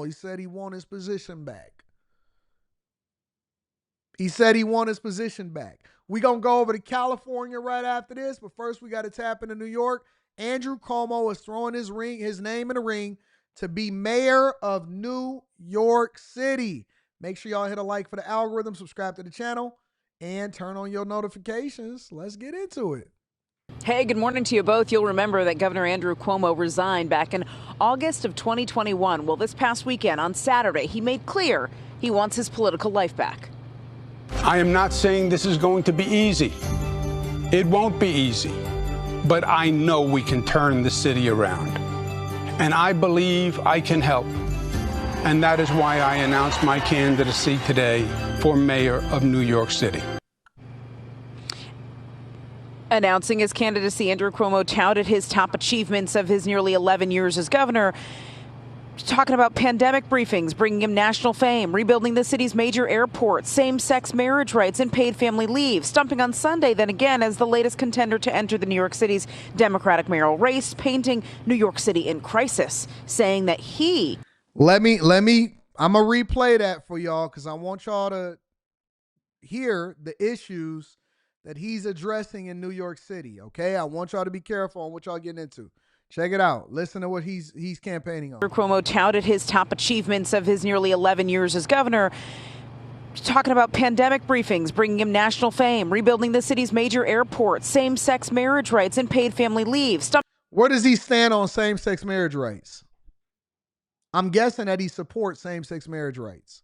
Cuomo. He said he won his position back. He said he won his position back. We're going to go over to California right after this, but first we got to tap into New York. Andrew Cuomo is throwing his name in the ring to be mayor of New York City. Make sure y'all hit a like for the algorithm, subscribe to the channel, and turn on your notifications. Let's get into it. Hey, good morning to you both. You'll remember that Governor Andrew Cuomo resigned back in August of 2021. Well, this past weekend on Saturday, he made clear he wants his political life back. I am not saying this is going to be easy. It won't be easy. But I know we can turn the city around. And I believe I can help. And that is why I announced my candidacy today for mayor of New York City. Announcing his candidacy, Andrew Cuomo touted his top achievements of his nearly 11 years as governor. Talking about pandemic briefings, bringing him national fame, rebuilding the city's major airports, same-sex marriage rights, and paid family leave. Stumping on Sunday, then again, as the latest contender to enter the New York City's Democratic mayoral race, painting New York City in crisis, saying that he... I'm going to replay that for y'all because I want y'all to hear the issues that he's addressing in New York City, okay? I want y'all to be careful on what y'all getting into. Check it out. Listen to what he's campaigning on. Cuomo touted his top achievements of his nearly 11 years as governor. Talking about pandemic briefings, bringing him national fame, rebuilding the city's major airports, same-sex marriage rights, and paid family leave. Where does he stand on same-sex marriage rights? I'm guessing that he supports same-sex marriage rights.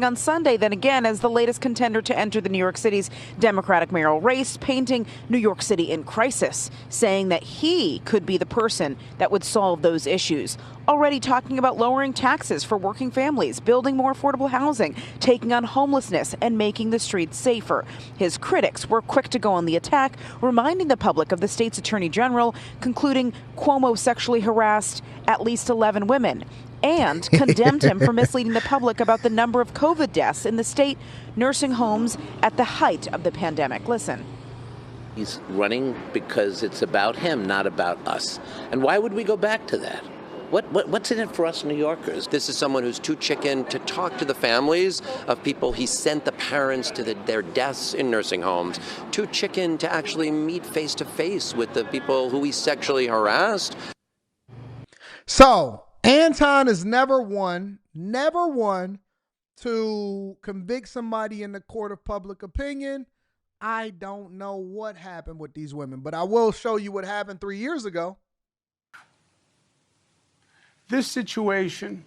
On Sunday, then again, as the latest contender to enter the New York City's Democratic mayoral race, painting New York City in crisis, saying that he could be the person that would solve those issues. Already talking about lowering taxes for working families, building more affordable housing, taking on homelessness, and making the streets safer. His critics were quick to go on the attack, reminding the public of the state's attorney general, concluding Cuomo sexually harassed at least 11 women. And condemned him for misleading the public about the number of COVID deaths in the state nursing homes at the height of the pandemic. Listen. He's running because it's about him, not about us. And why would we go back to that? What's in it for us New Yorkers? This is someone who's too chicken to talk to the families of people he sent the parents to their deaths in nursing homes, too chicken to actually meet face to face with the people who he sexually harassed. So Anton has never won to convict somebody in the court of public opinion. I don't know what happened with these women, but I will show you what happened 3 years ago. This situation,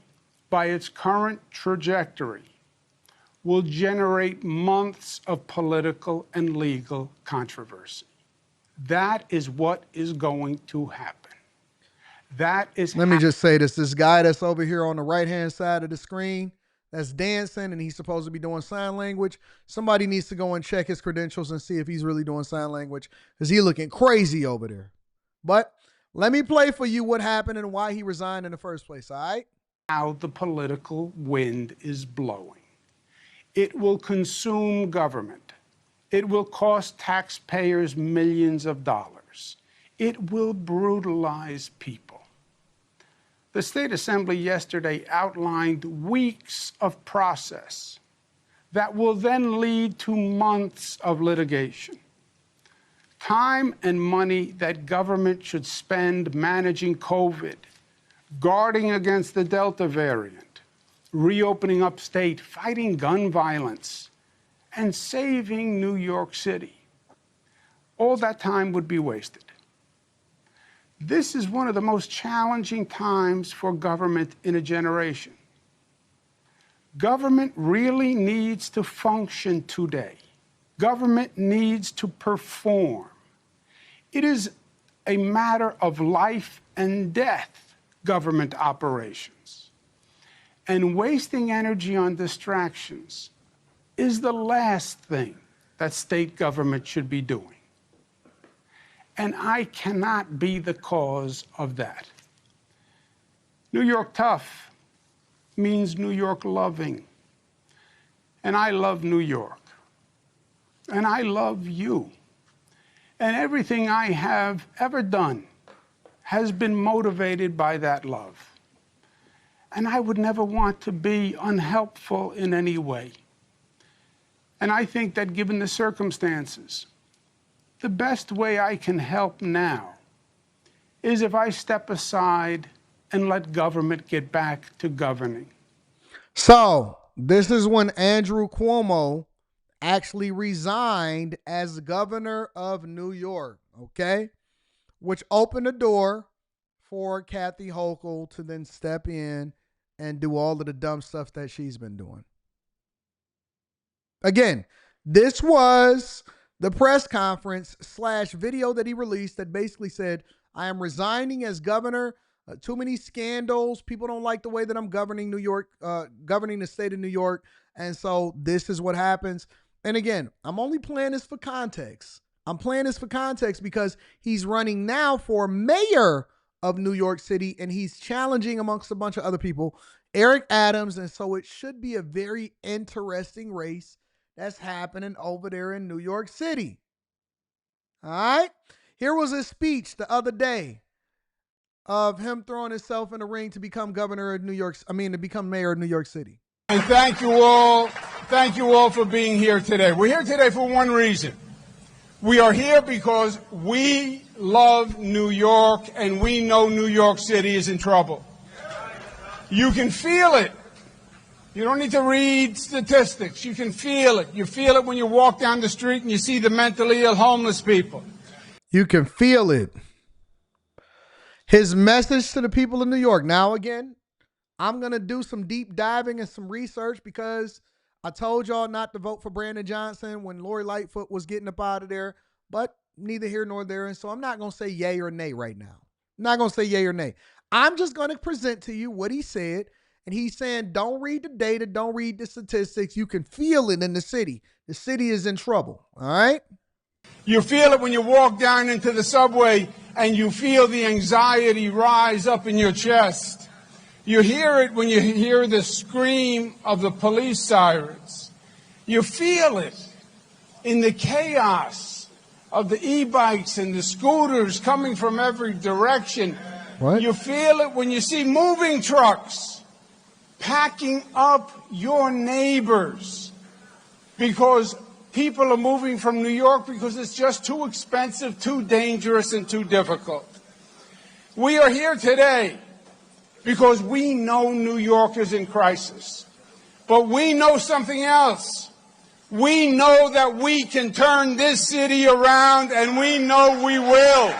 by its current trajectory, will generate months of political and legal controversy. That is what is going to happen. Let me just say this guy that's over here on the right-hand side of the screen that's dancing and he's supposed to be doing sign language. Somebody needs to go and check his credentials and see if he's really doing sign language because he's looking crazy over there. But let me play for you what happened and why he resigned in the first place, all right? How the political wind is blowing. It will consume government. It will cost taxpayers millions of dollars. It will brutalize people. The State Assembly yesterday outlined weeks of process that will then lead to months of litigation. Time and money that government should spend managing COVID, guarding against the Delta variant, reopening upstate, fighting gun violence, and saving New York City. All that time would be wasted. This is one of the most challenging times for government in a generation. Government really needs to function today. Government needs to perform. It is a matter of life and death, government operations. And wasting energy on distractions is the last thing that state government should be doing. And I cannot be the cause of that. New York tough means New York loving. And I love New York. And I love you. And everything I have ever done has been motivated by that love. And I would never want to be unhelpful in any way. And I think that given the circumstances, the best way I can help now is if I step aside and let government get back to governing. So this is when Andrew Cuomo actually resigned as governor of New York, okay? Which opened the door for Kathy Hochul to then step in and do all of the dumb stuff that she's been doing. Again, this was the press conference / video that he released that basically said, I am resigning as governor. Too many scandals. People don't like the way that I'm governing New York, governing the state of New York. And so this is what happens. And again, I'm only playing this for context. I'm playing this for context because he's running now for mayor of New York City, and he's challenging amongst a bunch of other people, Eric Adams. And so it should be a very interesting race that's happening over there in New York City. All right. Here was his speech the other day of him throwing himself in the ring to become governor of to become mayor of New York City. And thank you all for being here today. We're here today for one reason. We are here because we love New York and we know New York City is in trouble. You can feel it. You don't need to read statistics. You can feel it. You feel it when you walk down the street and you see the mentally ill homeless people. You can feel it. His message to the people of New York. Now, again, I'm going to do some deep diving and some research because I told y'all not to vote for Brandon Johnson when Lori Lightfoot was getting up out of there, but neither here nor there. And so I'm not going to say yay or nay right now. I'm not going to say yay or nay. I'm just going to present to you what he said. And he's saying, don't read the data, don't read the statistics. You can feel it in the city. The city is in trouble. All right? You feel it when you walk down into the subway and you feel the anxiety rise up in your chest. You hear it when you hear the scream of the police sirens. You feel it in the chaos of the e-bikes and the scooters coming from every direction. What? You feel it when you see moving trucks packing up your neighbors because people are moving from New York because it's just too expensive, too dangerous, and too difficult. We are here today because we know New York is in crisis. But we know something else. We know that we can turn this city around, and we know we will.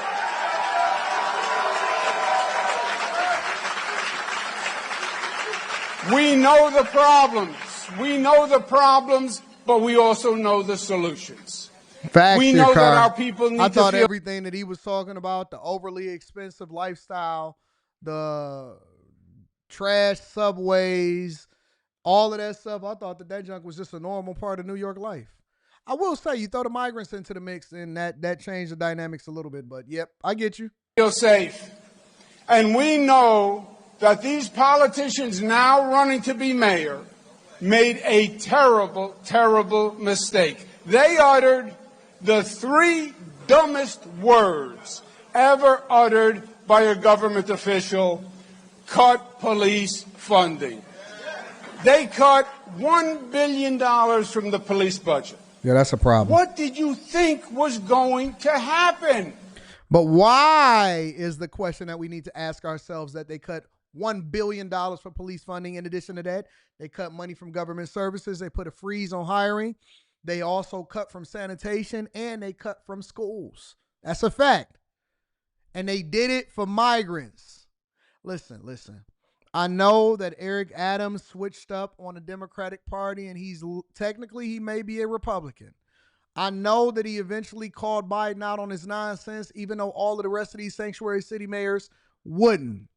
We know the problems. We know the problems, but we also know the solutions. Facts, we know that our people need to feel. I thought everything that he was talking about, the overly expensive lifestyle, the trash subways, all of that stuff, I thought that junk was just a normal part of New York life. I will say, you throw the migrants into the mix, and that changed the dynamics a little bit. But, yep, I get you. Feel safe. And we know that these politicians now running to be mayor made a terrible, terrible mistake. They uttered the 3 dumbest words ever uttered by a government official: cut police funding. They cut $1 billion from the police budget. Yeah, that's a problem. What did you think was going to happen? But why is the question that we need to ask ourselves, that they cut $1 billion for police funding. In addition to that, they cut money from government services. They put a freeze on hiring. They also cut from sanitation, and they cut from schools. That's a fact. And they did it for migrants. Listen. I know that Eric Adams switched up on the Democratic Party, and technically he may be a Republican. I know that he eventually called Biden out on his nonsense, even though all of the rest of these sanctuary city mayors wouldn't.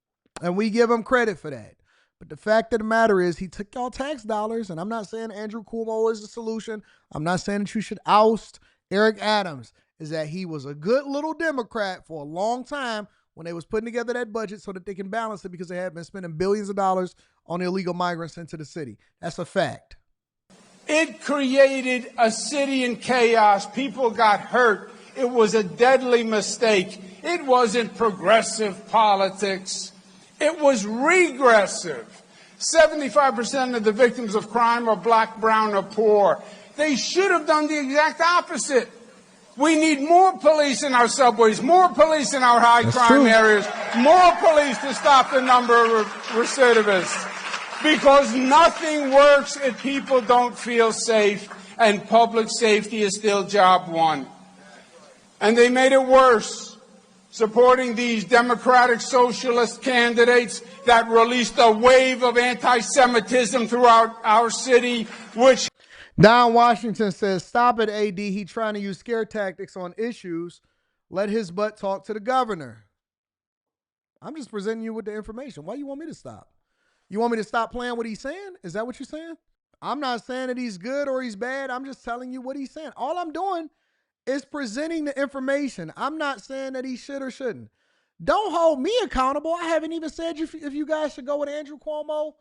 And we give him credit for that. But the fact of the matter is, he took y'all tax dollars, and I'm not saying Andrew Cuomo is the solution. I'm not saying that you should oust Eric Adams. Is that he was a good little Democrat for a long time when they was putting together that budget so that they can balance it, because they had been spending billions of dollars on illegal migrants into the city. That's a fact. It created a city in chaos. People got hurt. It was a deadly mistake. It wasn't progressive politics. It was regressive. 75% of the victims of crime are black, brown, or poor. They should have done the exact opposite. We need more police in our subways, more police in our high crime areas, more police to stop the number of recidivists. Because nothing works if people don't feel safe, and public safety is still job one. And they made it worse, supporting these democratic socialist candidates that released a wave of anti-Semitism throughout our city, which... Don Washington says, stop it, AD. He trying to use scare tactics on issues. Let his butt talk to the governor. I'm just presenting you with the information. Why you want me to stop? You want me to stop playing what he's saying? Is that what you're saying? I'm not saying that he's good or he's bad. I'm just telling you what he's saying. All I'm doing is presenting the information. I'm not saying that he should or shouldn't. Don't hold me accountable. I haven't even said if you guys should go with Andrew Cuomo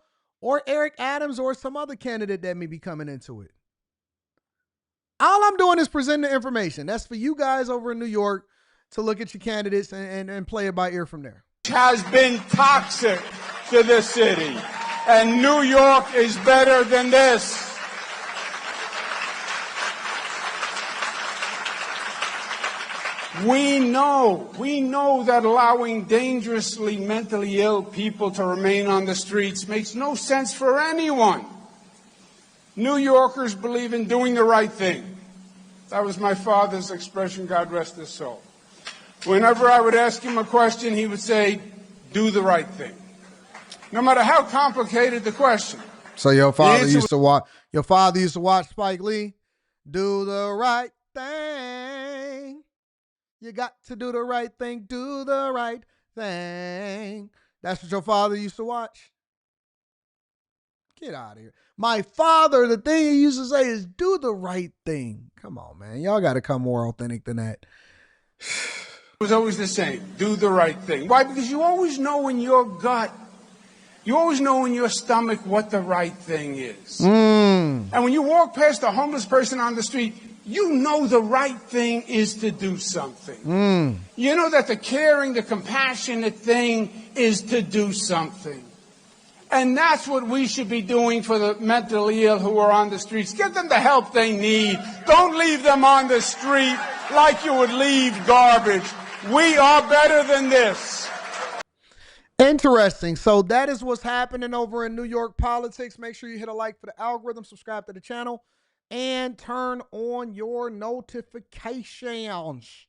or Eric Adams or some other candidate that may be coming into it. All I'm doing is presenting the information. That's for you guys over in New York to look at your candidates and play it by ear from there. Has been toxic to this city. And New York is better than this. We know that allowing dangerously mentally ill people to remain on the streets makes no sense for anyone. New Yorkers believe in doing the right thing. That was my father's expression, God rest his soul. Whenever I would ask him a question, he would say, do the right thing. No matter how complicated the question. So your father used to watch Spike Lee. Do the right thing. You got to do the right thing. Do the right thing. That's what your father used to watch? Get out of here. My father, the thing he used to say is do the right thing. Come on, man. Y'all got to come more authentic than that. It was always the same. Do the right thing. Why? Because you always know in your gut, you always know in your stomach what the right thing is. And when you walk past a homeless person on the street, you know the right thing is to do something. You know that the caring, the compassionate thing is to do something. And that's what we should be doing for the mentally ill who are on the streets. Get them the help they need. Don't leave them on the street like you would leave garbage. We are better than this. Interesting. So that is what's happening over in New York politics. Make sure you hit a like for the algorithm, subscribe to the channel, and turn on your notifications.